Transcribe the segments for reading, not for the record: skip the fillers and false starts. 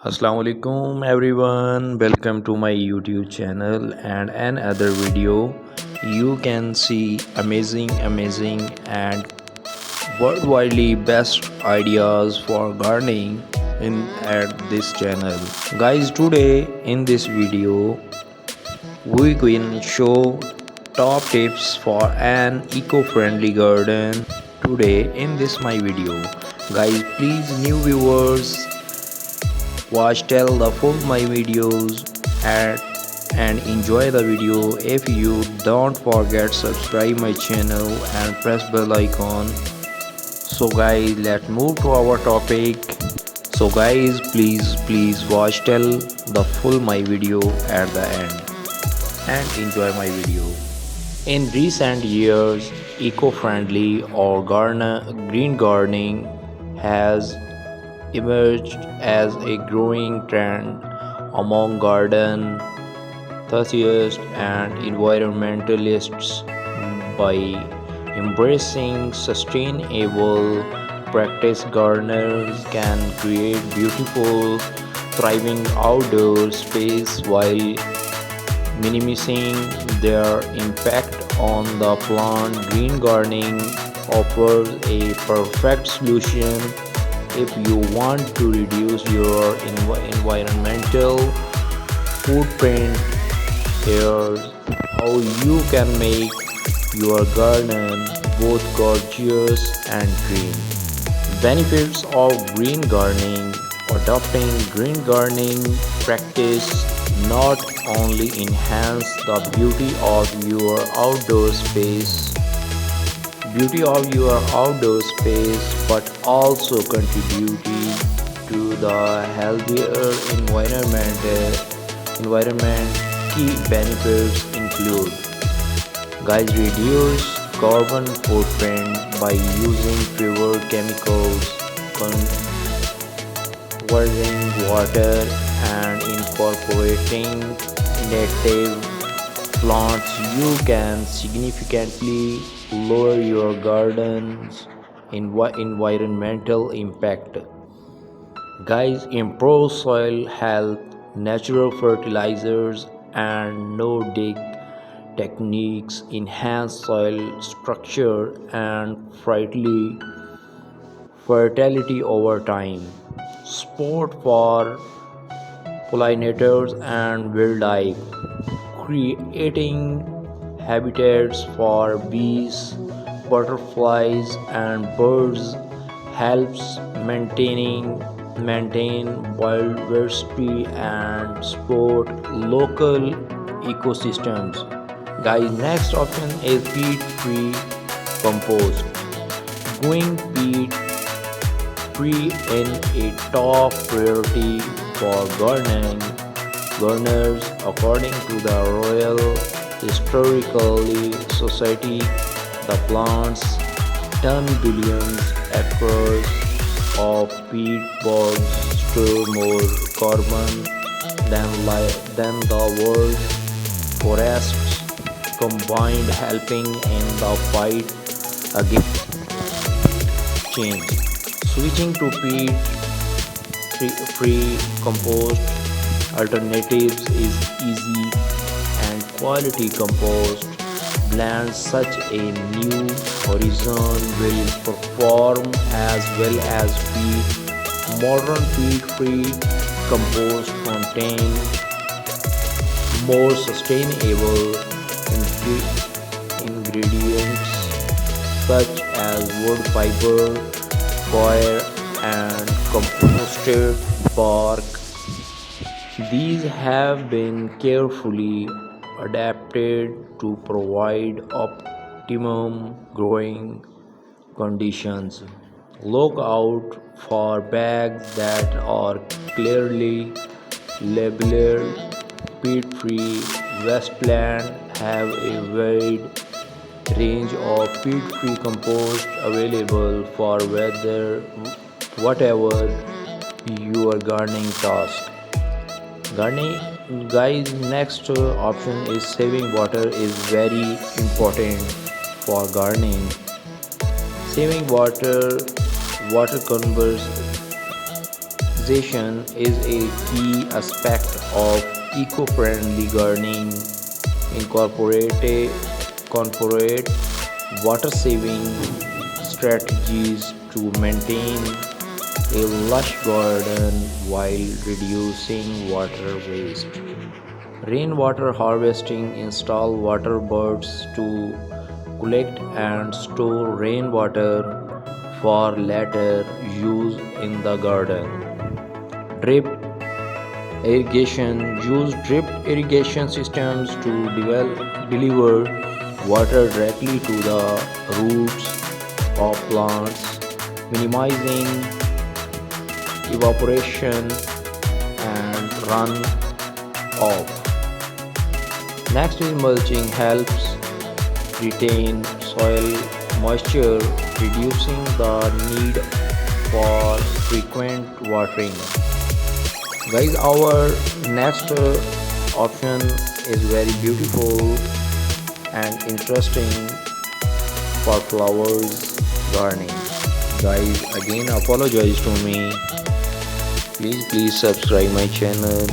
Assalamu alaikum everyone, welcome to my YouTube channel and another video. You can see amazing and worldwide best ideas for gardening in at this channel. Guys, today in this video we will show top tips for an eco-friendly garden today in this my video. Guys, please new viewers watch till the full my videos and enjoy the video. If you don't forget subscribe my channel and press bell icon. So guys, let's move to our topic. So guys, please watch till the full my video at the end and enjoy my video. In recent years, eco-friendly or green gardening has emerged as a growing trend among garden enthusiasts and environmentalists. By embracing sustainable practice, gardeners can create beautiful thriving outdoor space while minimizing their impact on the plant. Green gardening offers a perfect solution if you want to reduce your environmental footprint. Here's how you can make your garden both gorgeous and green. Benefits of green gardening. Adopting green gardening practice not only enhance the beauty of your outdoor space but also contributing to the healthier environment. Key benefits include, guys, reduce carbon footprint by using fewer chemicals, conserving water and incorporating native plants. You can significantly lower your garden's environmental impact. Guys, improve soil health. Natural fertilizers and no dig techniques enhance soil structure and fertility over time. Support for pollinators and wildlife. Creating habitats for bees, butterflies and birds helps maintain biodiversity and support local ecosystems. Guys, next option is peat free compost. Going peat free in a top priority for gardeners. According to the Royal Historical Society, the plants turn billions acres of peat bogs store more carbon than the world's forests combined, helping in the fight against change. Switching to peat free compost alternatives is easy, and quality compost blends such a new horizon will perform as well as peat. Modern peat free compost contain more sustainable ingredients such as wood fiber, coir and composted bark. These have been carefully adapted to provide optimum growing conditions. Look out for bags that are clearly labeled peat-free. Westland have a wide range of peat-free compost available for whatever your gardening task. Guys, next option is saving water is very important for gardening. Saving water conservation Irrigation is a key aspect of eco-friendly gardening. Incorporate water-saving strategies to maintain a lush garden while reducing water waste. Rainwater harvesting: install water birds to collect and store rainwater for later use in the garden. Drip irrigation: use drip irrigation systems to deliver water directly to the roots of plants, minimizing evaporation and run off. Next is mulching, helps retain soil moisture, reducing the need for frequent watering. Guys, our next option is very beautiful and interesting for flowers gardening. Guys, again apologize to me. Please subscribe my channel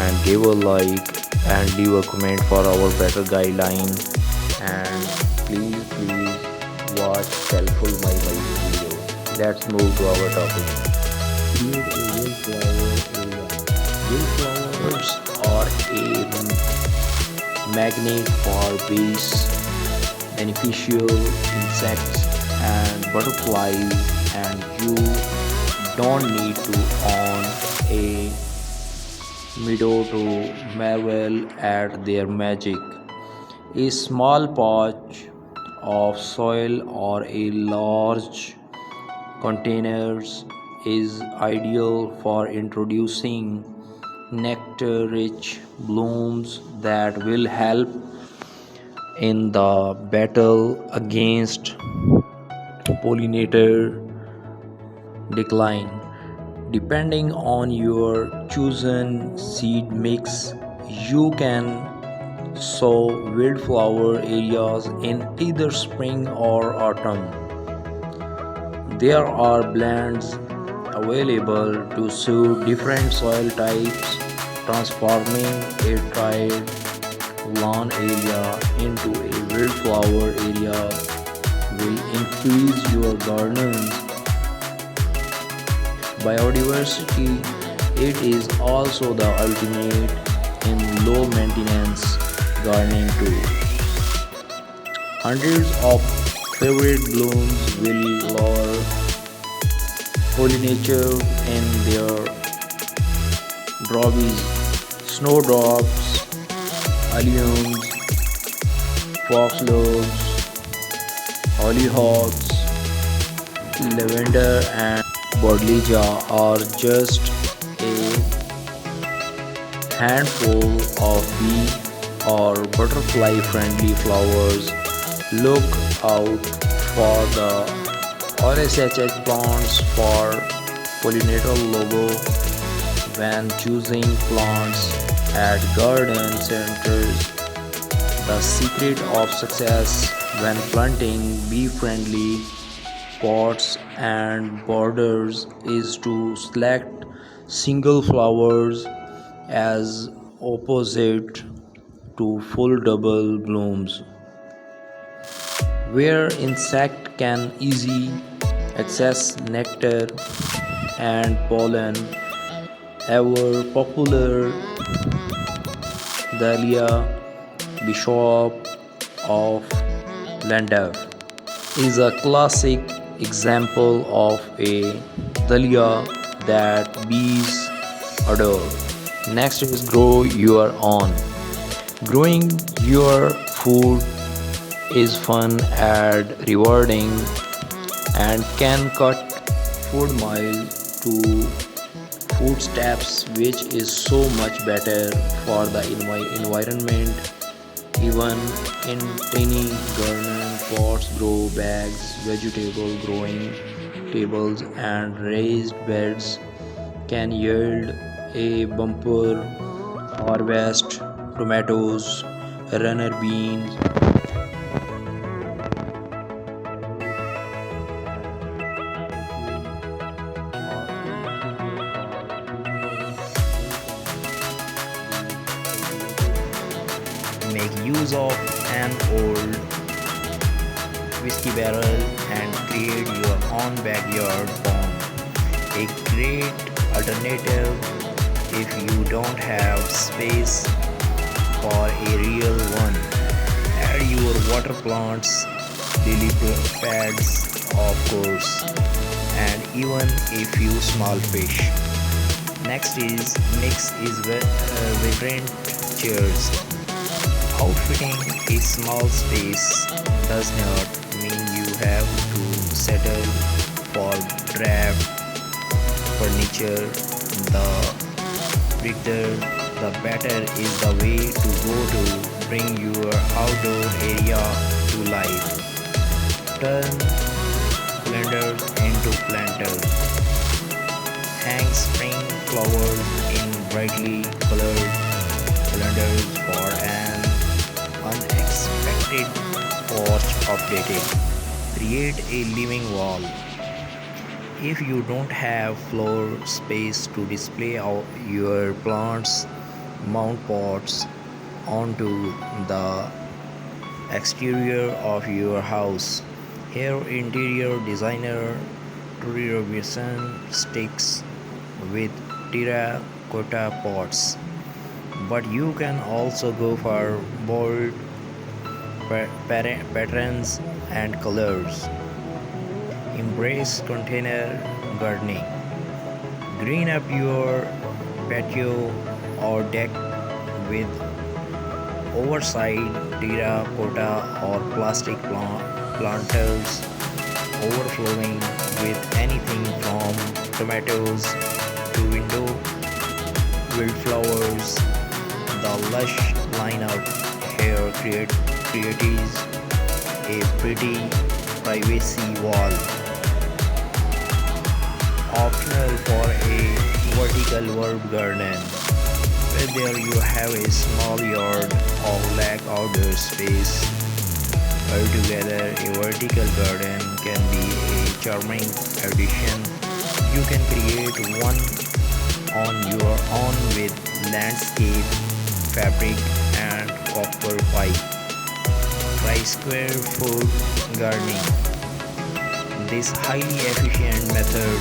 and give a like and leave a comment for our better guideline, and please watch helpful my video. Let's move to our topic. Create a wildflower area. Wildflowers are a magnet for bees, beneficial insects and butterflies, and you don't need to own a meadow to marvel at their magic. A small patch of soil or a large containers is ideal for introducing nectar-rich blooms that will help in the battle against pollinator decline. Depending on your chosen seed mix, you can sow wildflower areas in either spring or autumn. There are blends available to suit different soil types. Transforming a dried lawn area into a wildflower area will increase your garden's biodiversity. It is also the ultimate in low maintenance gardening tool. Hundreds of favorite blooms will lure pollinator in their droves: snowdrops, alliums, foxgloves, hollyhocks, lavender and Bodleja are just a handful of bee or butterfly friendly flowers. Look out for the RSHH plants for pollinator logo when choosing plants at garden centers. The secret of success when planting bee friendly pots and borders is to select single flowers as opposite to full double blooms, where insect can easily access nectar and pollen. Ever popular Dahlia, Bishop of Lindau, is a classic example of a dahlia that bees adore. Next is grow your own. Growing your food is fun and rewarding and can cut food miles to footsteps, which is so much better for the environment. Even in tiny garden pots, grow bags, vegetable growing tables, and raised beds can yield a bumper harvest. Tomatoes, runner beans, make use of an old whiskey barrel and create your own backyard pond. A great alternative if you don't have space for a real one. Add your water plants, lily pads, of course, and even a few small fish. Next is mix is vibrant chairs. Outfitting a small space does not mean you have to settle for drab furniture. The bigger the better is the way to go to bring your outdoor area to life. Turn calendars into planters. Hang spring flowers in brightly colored calendars for an unexpected porch updated. Create a living wall. If you don't have floor space to display your plants, mount pots onto the exterior of your house. Here, interior designer Trudy Robinson sticks with terracotta pots, but you can also go for bold patterns and colors. Embrace container gardening. Green up your patio or deck with oversized terracotta or plastic planters overflowing with anything from tomatoes to window wildflowers. The lush lineup here creates a pretty privacy wall. Optional for a vertical herb garden. Whether you have a small yard or lack outdoor space, altogether a vertical garden can be a charming addition. You can create one on your own with landscape, fabric and copper pipe. Try square foot gardening. This highly efficient method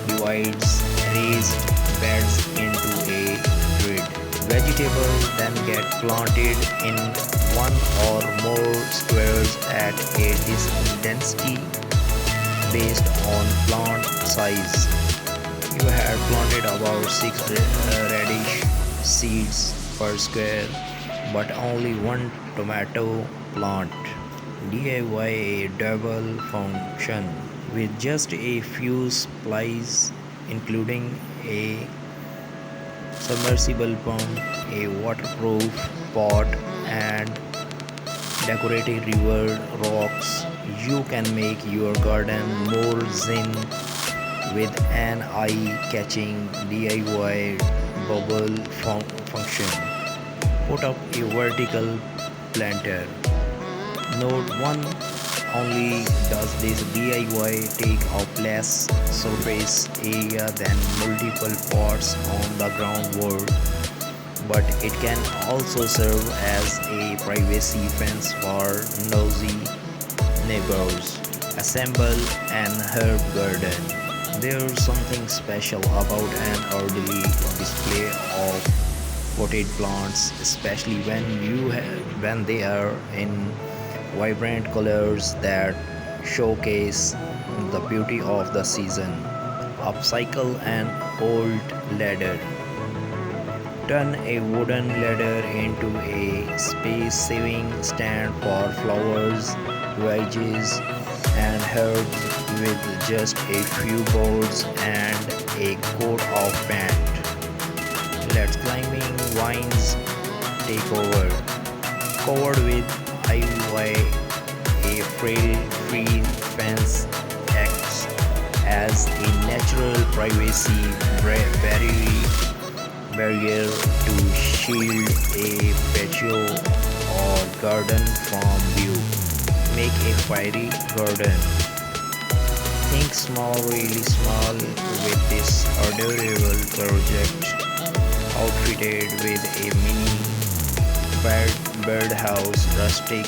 divides raised beds into a grid. Vegetables then get planted in one or more squares at a density based on plant size. You had planted about 6 radish seeds per square, but only one tomato plant. DIY a double function with just a few supplies, including a submersible pump, a waterproof pot, and decorative river rocks. You can make your garden more zen with an eye-catching DIY bubble function. Put up a vertical planter. Note 1. Only does this DIY take up less surface area than multiple pots on the ground wall, but it can also serve as a privacy fence for nosy neighbors. Assemble an herb garden. There's something special about an orderly display of potted plants, especially when they are in vibrant colors that showcase the beauty of the season. Upcycle an old ladder. Turn a wooden ladder into a space-saving stand for flowers, veggies, and herbs with just a few boards and a coat of paint. Let climbing vines take over. Covered with ivy, a frail-free fence acts as a natural privacy barrier to shield a patio or garden from view. Make a fiery garden. Think small, really small with this adorable project, outfitted with a mini birdhouse, rustic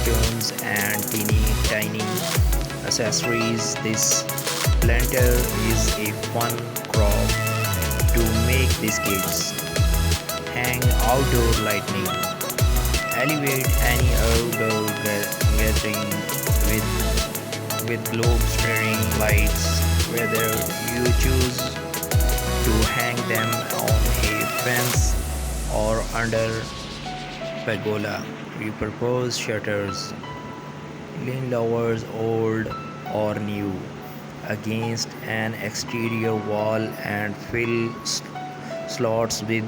stones, and teeny tiny accessories. This planter is a fun crop to make biscuits, hang outdoor lighting, elevate any outdoor gathering with globe-spreading lights. Whether you choose to hang them on a fence or under pergola, we propose shutters, lean lowers old or new, against an exterior wall and fill slots with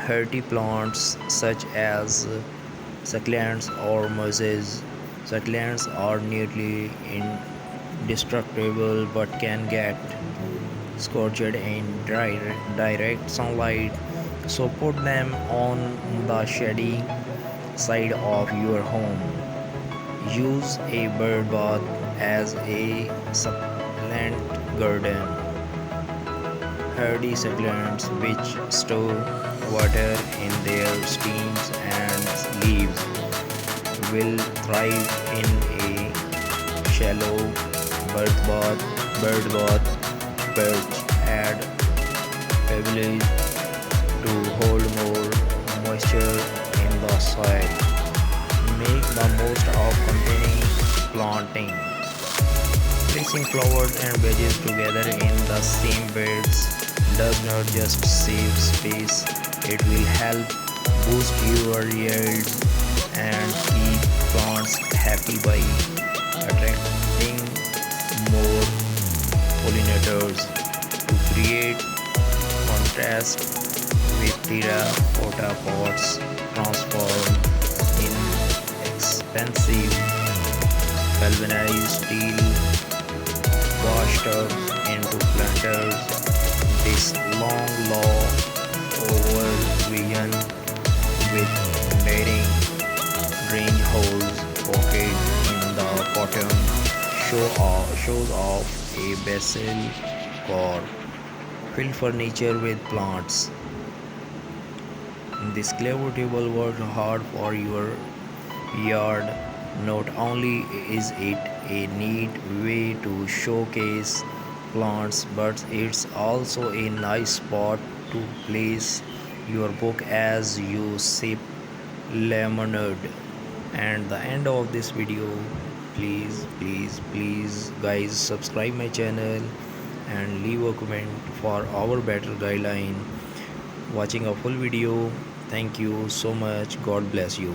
hardy plants such as succulents or mosses. Succulents are nearly indestructible but can get scorched in direct sunlight, so put them on the shady side of your home. Use a bird bath as a succulent garden. Hardy succulents which store water in their stems and leaves will thrive in a shallow bird bath perch. Add pebbles to hold more moisture in the soil. Make the most of containing planting. Placing flowers and veggies together in the same beds does not just save space, it will help boost your yields and keep plants happy by attracting more pollinators. To create contrast with terracotta pots transformed in expensive galvanized steel washtubs into planters. This long law over vision with netting drain holes pocket in the bottom shows off a basil core. Fill furniture with plants. This clever table works hard for your yard. Not only is it a neat way to showcase plants, but it's also a nice spot to place your book as you sip lemonade. And the end of this video, please guys, subscribe my channel and leave a comment for our better guideline. Watching a full video. Thank you so much. God bless you.